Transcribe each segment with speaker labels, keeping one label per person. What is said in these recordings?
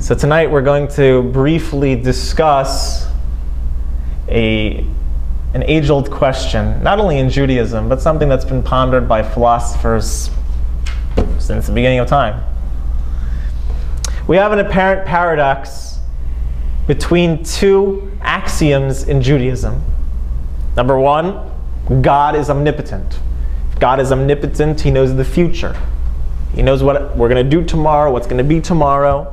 Speaker 1: So tonight we're going to briefly discuss an age-old question, not only in Judaism, but something that's been pondered by philosophers since the beginning of time. We have an apparent paradox between two axioms in Judaism. Number one, God is omnipotent. If God is omnipotent, He knows the future. He knows what we're going to do tomorrow, what's going to be tomorrow.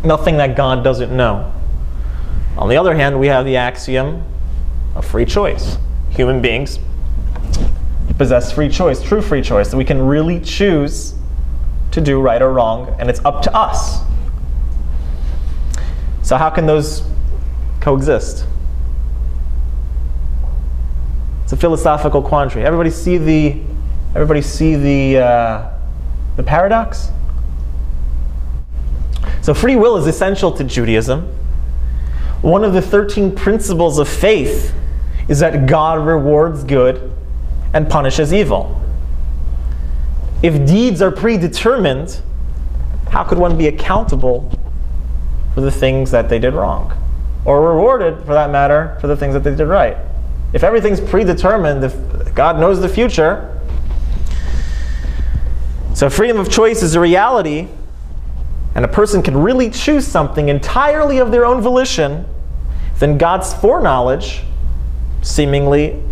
Speaker 1: Nothing that God doesn't know. On the other hand, we have the axiom of free choice. Human beings possess free choice, true free choice, that we can really choose to do right or wrong, and it's up to us. So how can those coexist? It's a philosophical quandary. Everybody see the paradox? So free will is essential to Judaism. One of the 13 principles of faith is that God rewards good and punishes evil. If deeds are predetermined, how could one be accountable for the things that they did wrong? Or rewarded, for that matter, for the things that they did right? If everything's predetermined, if God knows the future, so freedom of choice is a reality, and a person can really choose something entirely of their own volition, then God's foreknowledge seemingly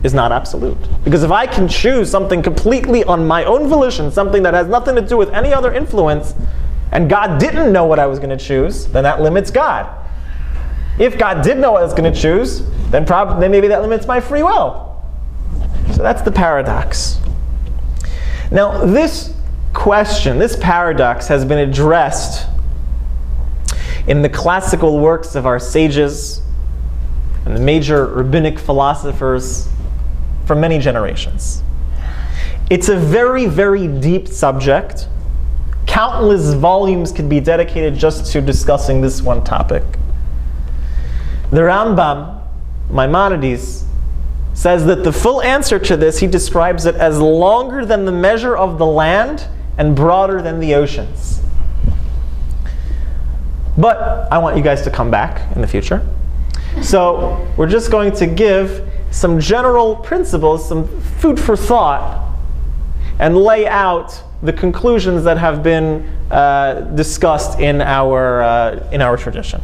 Speaker 1: is not absolute. Because if I can choose something completely on my own volition, something that has nothing to do with any other influence, and God didn't know what I was going to choose, then that limits God. If God did know what I was going to choose, then maybe that limits my free will. So that's the paradox. Now, this question, this paradox, has been addressed in the classical works of our sages and the major rabbinic philosophers for many generations. It's a very, very deep subject. Countless volumes could be dedicated just to discussing this one topic. The Rambam, Maimonides, says that the full answer to this, he describes it as longer than the measure of the land and broader than the oceans. But I want you guys to come back in the future. So we're just going to give some general principles, some food for thought, and lay out the conclusions that have been discussed in our tradition.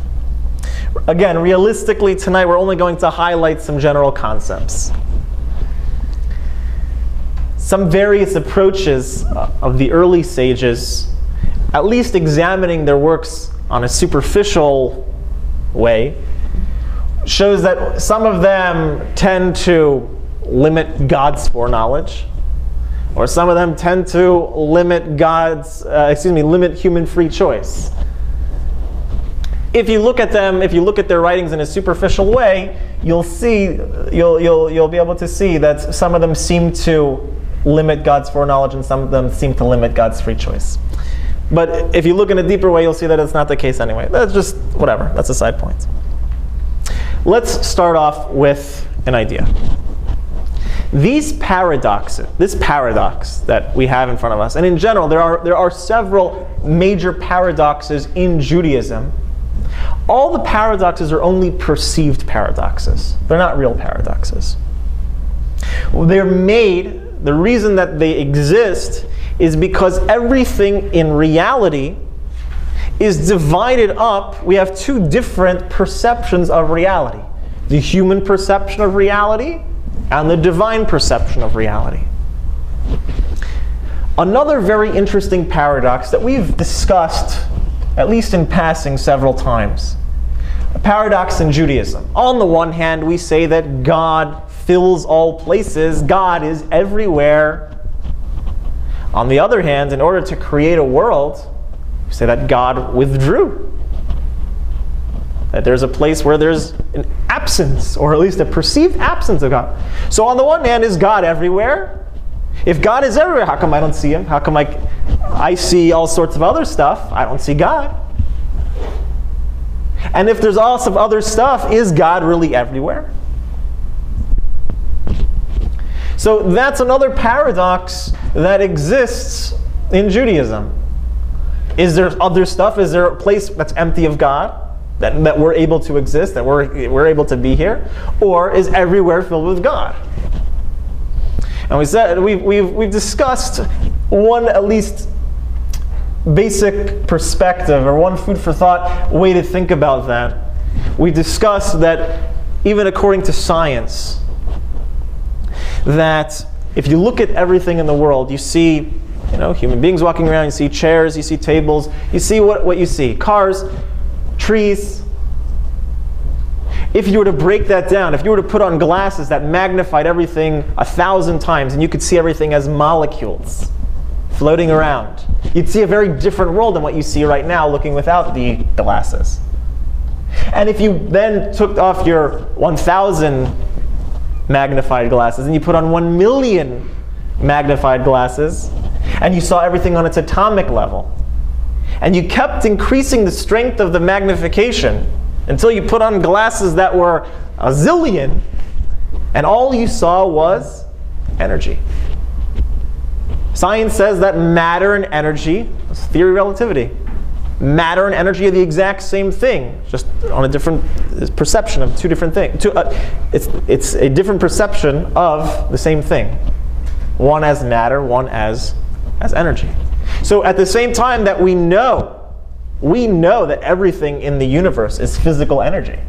Speaker 1: Again, realistically, tonight we're only going to highlight some general concepts. Some various approaches of the early sages, at least examining their works on a superficial way, shows that some of them tend to limit God's foreknowledge, or some of them tend to limit limit human free choice. If you look at them, if you look at their writings in a superficial way, you'll be able to see that some of them seem to limit God's foreknowledge and some of them seem to limit God's free choice. But if you look in a deeper way, you'll see that it's not the case anyway. That's just whatever. That's a side point. Let's start off with an idea. This paradox that we have in front of us, and in general, there are several major paradoxes in Judaism. All the paradoxes are only perceived paradoxes. They're not real paradoxes. They're made, the reason that they exist is because everything in reality is divided up. We have two different perceptions of reality. The human perception of reality and the divine perception of reality. Another very interesting paradox that we've discussed, at least in passing, several times. A paradox in Judaism. On the one hand, we say that God fills all places. God is everywhere. On the other hand, in order to create a world, we say that God withdrew. That there's a place where there's an absence, or at least a perceived absence of God. So on the one hand, is God everywhere? If God is everywhere, how come I don't see Him? How come I see all sorts of other stuff? I don't see God. And if there's all some other stuff, is God really everywhere? So that's another paradox that exists in Judaism. Is there other stuff? Is there a place that's empty of God? That we're able to exist, that we're able to be here? Or is everywhere filled with God? And we've discussed one at least basic perspective, or one food for thought way to think about that. We discussed that even according to science, that if you look at everything in the world, you see, human beings walking around, you see chairs, you see tables, you see what you see, cars, trees. If you were to break that down, if you were to put on glasses that magnified everything 1,000 times, and you could see everything as molecules floating around, you'd see a very different world than what you see right now looking without the glasses. And if you then took off your 1,000 magnified glasses and you put on 1,000,000 magnified glasses, and you saw everything on its atomic level, and you kept increasing the strength of the magnification until you put on glasses that were 1,000,000,000, and all you saw was energy. Science says that matter and energy, it's theory of relativity, matter and energy are the exact same thing, just on a different perception of two different things. It's a different perception of the same thing. One as matter, one as energy. So at the same time that we know that everything in the universe is physical energy,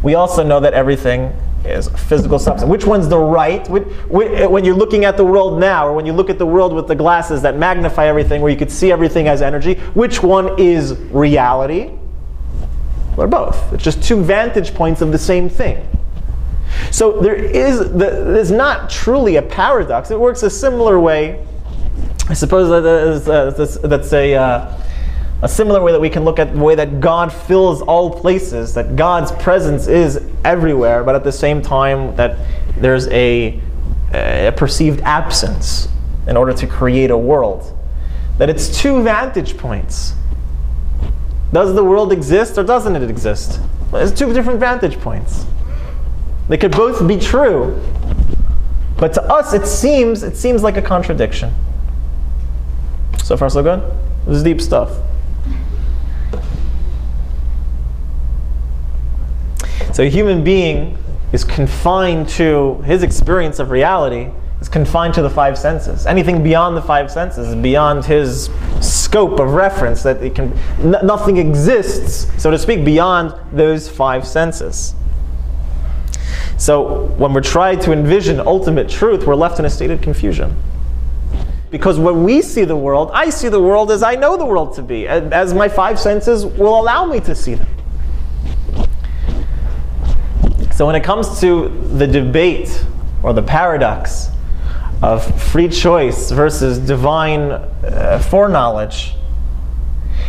Speaker 1: we also know that everything is physical substance. Which one's the right? When you're looking at the world now, or when you look at the world with the glasses that magnify everything, where you could see everything as energy, which one is reality? Or both. It's just two vantage points of the same thing. So there's not truly a paradox. It works a similar way. I suppose that's a similar way that we can look at the way that God fills all places, that God's presence is everywhere, but at the same time that there's a perceived absence in order to create a world. That it's two vantage points. Does the world exist or doesn't it exist? It's two different vantage points. They could both be true, but to us it seems like a contradiction. So far so good? This is deep stuff. So a human being is confined to, his experience of reality is confined to the five senses. Anything beyond the five senses is beyond his scope of reference, that nothing exists, so to speak, beyond those five senses. So when we're trying to envision ultimate truth, we're left in a state of confusion. Because when we see the world, I see the world as I know the world to be, as my five senses will allow me to see them. So when it comes to the debate or the paradox of free choice versus divine foreknowledge,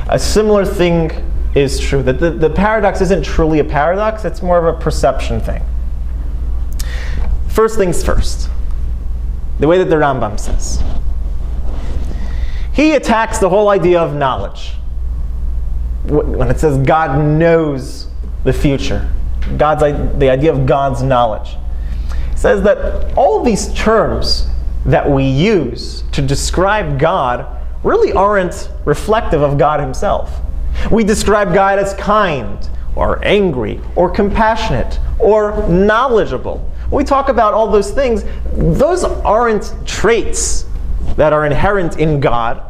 Speaker 1: a similar thing is true. That the paradox isn't truly a paradox, it's more of a perception thing. First things first, the way that the Rambam says. He attacks the whole idea of knowledge. When it says God knows the future, the idea of God's knowledge. It says that all these terms that we use to describe God really aren't reflective of God himself. We describe God as kind, or angry, or compassionate, or knowledgeable. When we talk about all those things, those aren't traits that are inherent in God.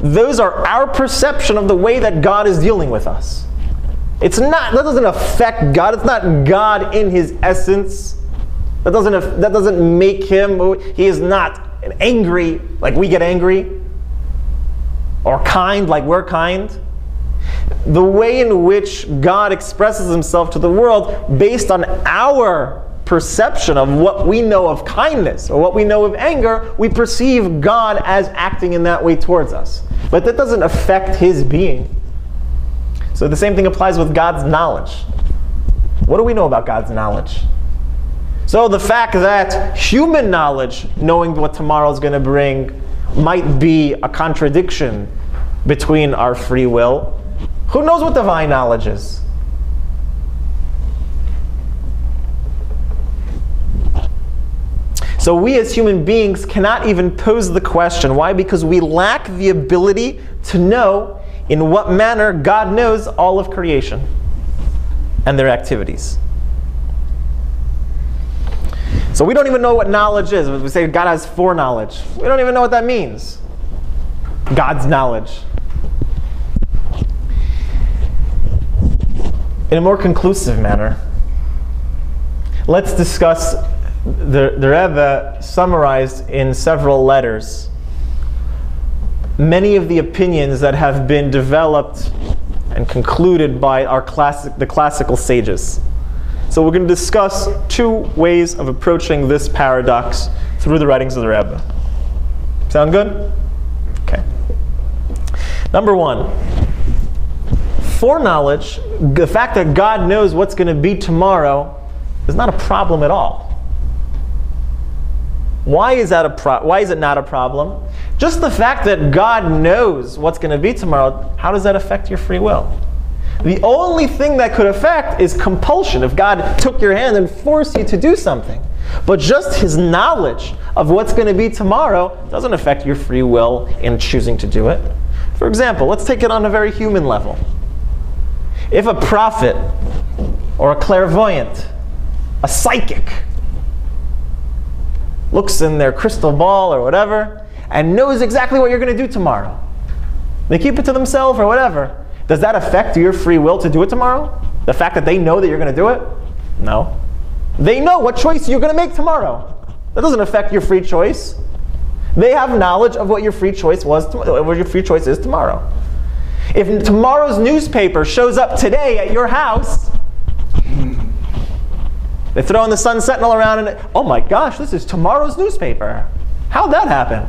Speaker 1: Those are our perception of the way that God is dealing with us. That doesn't affect God. It's not God in his essence. That doesn't make him, he is not angry like we get angry, or kind like we're kind. The way in which God expresses himself to the world based on our perception of what we know of kindness or what we know of anger, we perceive God as acting in that way towards us. But that doesn't affect his being. So the same thing applies with God's knowledge. What do we know about God's knowledge? So the fact that human knowledge, knowing what tomorrow is going to bring, might be a contradiction between our free will. Who knows what divine knowledge is? So we as human beings cannot even pose the question. Why? Because we lack the ability to know in what manner God knows all of creation and their activities. So we don't even know what knowledge is. We say God has foreknowledge. We don't even know what that means. God's knowledge. In a more conclusive manner, let's discuss the Rebbe summarized in several letters many of the opinions that have been developed and concluded by the classical sages. So we're going to discuss two ways of approaching this paradox through the writings of the Rebbe. Sound good? Okay. Number one, foreknowledge, the fact that God knows what's going to be tomorrow, is not a problem at all. Why is it not a problem? Just the fact that God knows what's going to be tomorrow, how does that affect your free will? The only thing that could affect is compulsion. If God took your hand and forced you to do something. But just his knowledge of what's going to be tomorrow doesn't affect your free will in choosing to do it. For example, let's take it on a very human level. If a prophet or a clairvoyant, a psychic, looks in their crystal ball or whatever and knows exactly what you're going to do tomorrow, they keep it to themselves or whatever, does that affect your free will to do it tomorrow? The fact that they know that you're going to do it? No. They know what choice you're going to make tomorrow. That doesn't affect your free choice. They have knowledge of what your free choice what your free choice is tomorrow. If tomorrow's newspaper shows up today at your house, they throw in the Sun Sentinel around and, oh my gosh, this is tomorrow's newspaper. How'd that happen?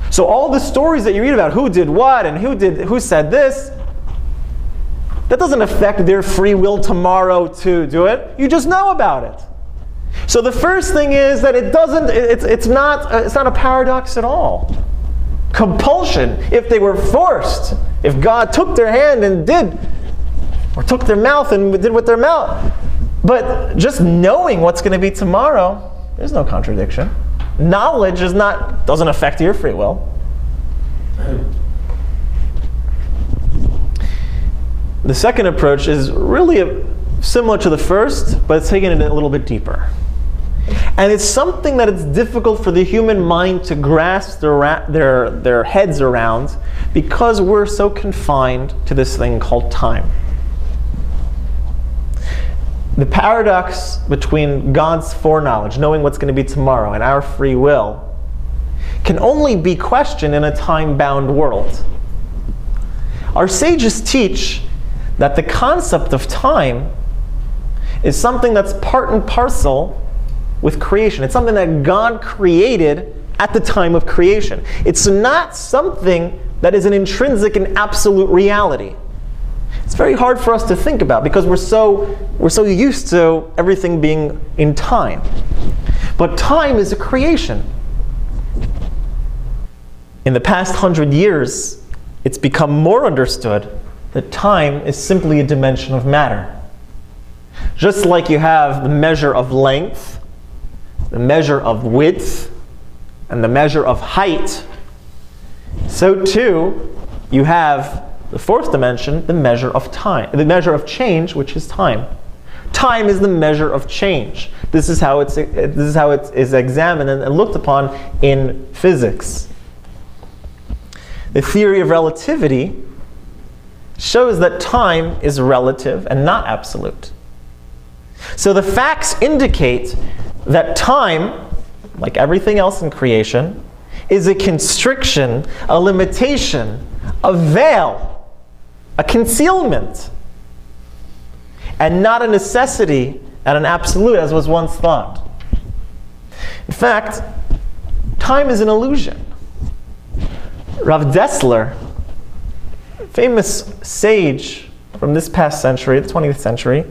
Speaker 1: So all the stories that you read about who did what and who said this, that doesn't affect their free will tomorrow to do it. You just know about it. So the first thing is that it's not a paradox at all. Compulsion, if they were forced, if God took their hand and did, or took their mouth and did with their mouth, but just knowing what's going to be tomorrow, there's no contradiction. Knowledge doesn't affect your free will. The second approach is really similar to the first, but it's taking it a little bit deeper. And it's something that it's difficult for the human mind to grasp their heads around because we're so confined to this thing called time. The paradox between God's foreknowledge, knowing what's going to be tomorrow, and our free will can only be questioned in a time-bound world. Our sages teach that the concept of time is something that's part and parcel with creation. It's something that God created at the time of creation. It's not something that is an intrinsic and absolute reality. It's very hard for us to think about because we're so used to everything being in time. But time is a creation. In the past 100 years, it's become more understood that time is simply a dimension of matter. Just like you have the measure of length, the measure of width, and the measure of height, so too you have the fourth dimension, the measure of time, the measure of change, which is time. Time is the measure of change. This is how it is examined and looked upon in physics. The theory of relativity shows that time is relative and not absolute. So the facts indicate that time, like everything else in creation, is a constriction, a limitation, a veil, a concealment, and not a necessity and an absolute as was once thought. In fact, time is an illusion. Rav Dessler, famous sage from this past century, the 20th century,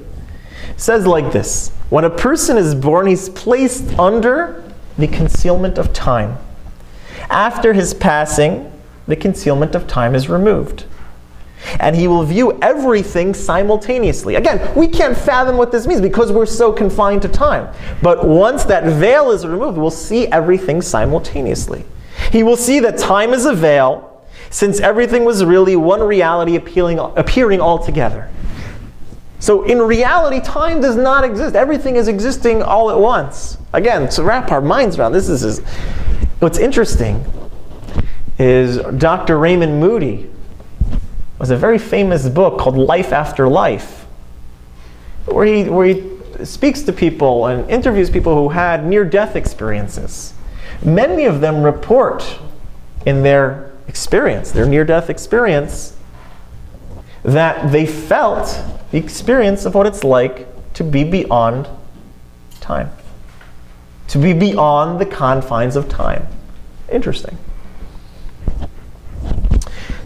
Speaker 1: says like this: when a person is born, he's placed under the concealment of time. After his passing, the concealment of time is removed. And he will view everything simultaneously. Again, we can't fathom what this means because we're so confined to time. But once that veil is removed, we'll see everything simultaneously. He will see that time is a veil, since everything was really one reality appearing all together. So in reality, time does not exist. Everything is existing all at once. Again, to wrap our minds around this is what's interesting is Dr. Raymond Moody was a very famous book called Life After Life, where he speaks to people and interviews people who had near-death experiences. Many of them report in their experience, their near-death experience, that they felt the experience of what it's like to be beyond time, to be beyond the confines of time. Interesting.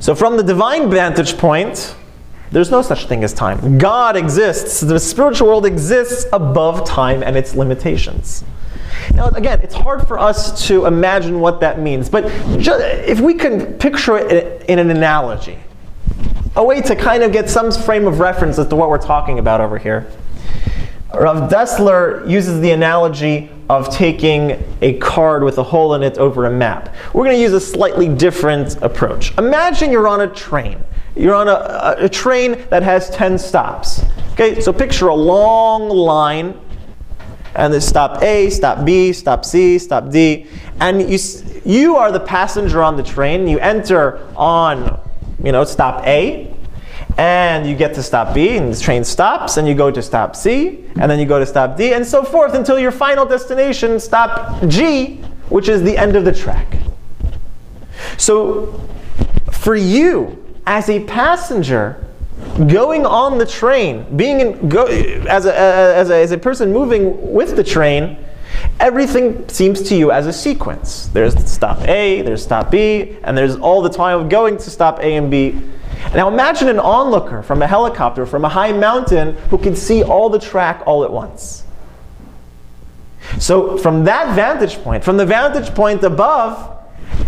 Speaker 1: So from the divine vantage point, there's no such thing as time. God exists. The spiritual world exists above time and its limitations. Now, again, it's hard for us to imagine what that means, but if we can picture it in an analogy, a way to kind of get some frame of reference as to what we're talking about over here. Rav Dessler uses the analogy of taking a card with a hole in it over a map. We're going to use a slightly different approach. Imagine you're on a train. You're on a train that has 10 stops. Okay, so picture a long line, and there's stop A, stop B, stop C, stop D, and you are the passenger on the train. You enter on, stop A, and you get to stop B, and the train stops, and you go to stop C, and then you go to stop D, and so forth until your final destination, stop G, which is the end of the track. So, for you, as a passenger, going on the train, as a person moving with the train, everything seems to you as a sequence. There's stop A, there's stop B, and there's all the time of going to stop A and B. Now imagine an onlooker from a helicopter, from a high mountain, who can see all the track all at once. So from that vantage point, from the vantage point above,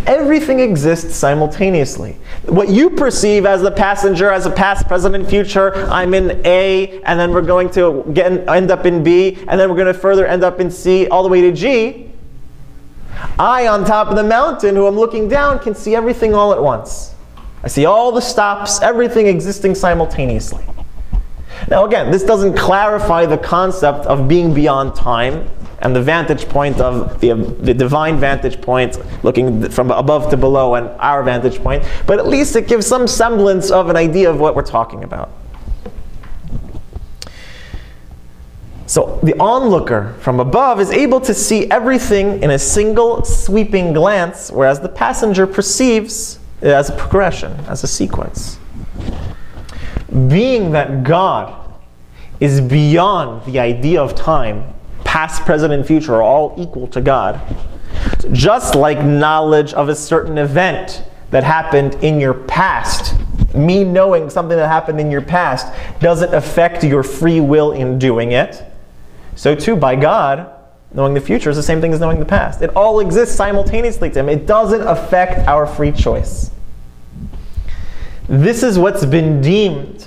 Speaker 1: everything exists simultaneously. What you perceive as the passenger, as a past, present, and future, I'm in A, and then we're going to end up in B, and then we're going to further end up in C, all the way to G. I, on top of the mountain, who I'm looking down, can see everything all at once. I see all the stops, everything existing simultaneously. Now again, this doesn't clarify the concept of being beyond time and the vantage point of the divine vantage point, looking from above to below, and our vantage point, but at least it gives some semblance of an idea of what we're talking about. So the onlooker from above is able to see everything in a single sweeping glance, whereas the passenger perceives it as a progression, as a sequence. Being that God is beyond the idea of time, past, present, and future are all equal to God. Just like knowledge of a certain event that happened in your past, me knowing something that happened in your past doesn't affect your free will in doing it, so too by God, knowing the future is the same thing as knowing the past. It all exists simultaneously to Him. It doesn't affect our free choice. This is what's been deemed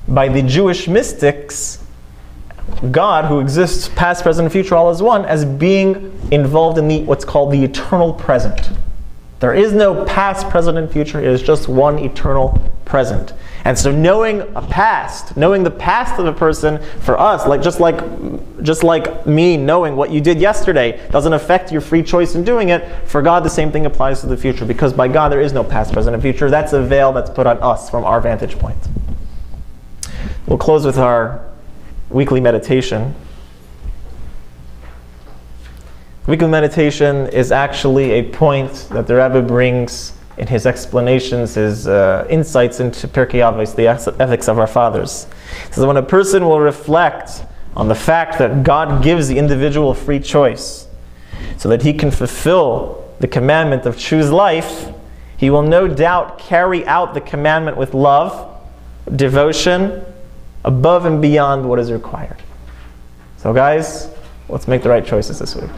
Speaker 1: by the Jewish mystics, God, who exists past, present, and future all as one, as being involved in what's called the eternal present. There is no past, present, and future. It is just one eternal present. And so knowing the past of a person, for us, just like me knowing what you did yesterday doesn't affect your free choice in doing it, for God the same thing applies to the future, because by God there is no past, present, and future. That's a veil that's put on us from our vantage point. We'll close with our weekly meditation. Weekly meditation is actually a point that the Rabbi brings in his explanations, his insights into Pirkei Avos, the ethics of our fathers. He says when a person will reflect on the fact that God gives the individual free choice so that he can fulfill the commandment of choose life, he will no doubt carry out the commandment with love, devotion, above and beyond what is required. So guys, let's make the right choices this week.